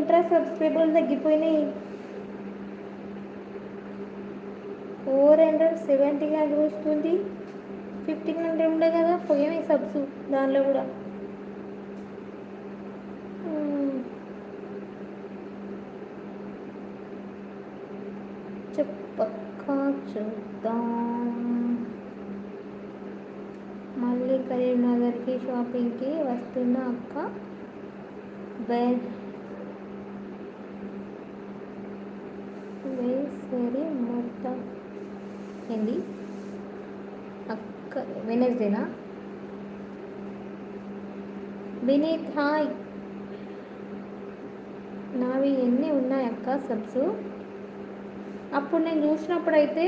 ఏంట్రా సబ్స్క్రైబర్లు తగ్గిపోయినాయి. 470గా చూస్తుంది. 1500 ఉండే కదా, పోయినాయి సబ్స్ దానిలో కూడా. చెప్పక్క చూద్దాం. మళ్ళీ కరీంనగర్కి షాపింగ్కి వస్తున్న అక్క. సరే మొత్తం ఏంది అక్క, వెనస్డేనా? వినీత్ హాయ్. నావి ఎన్ని ఉన్నాయి అక్క సబ్స్? అప్పుడు నేను చూసినప్పుడైతే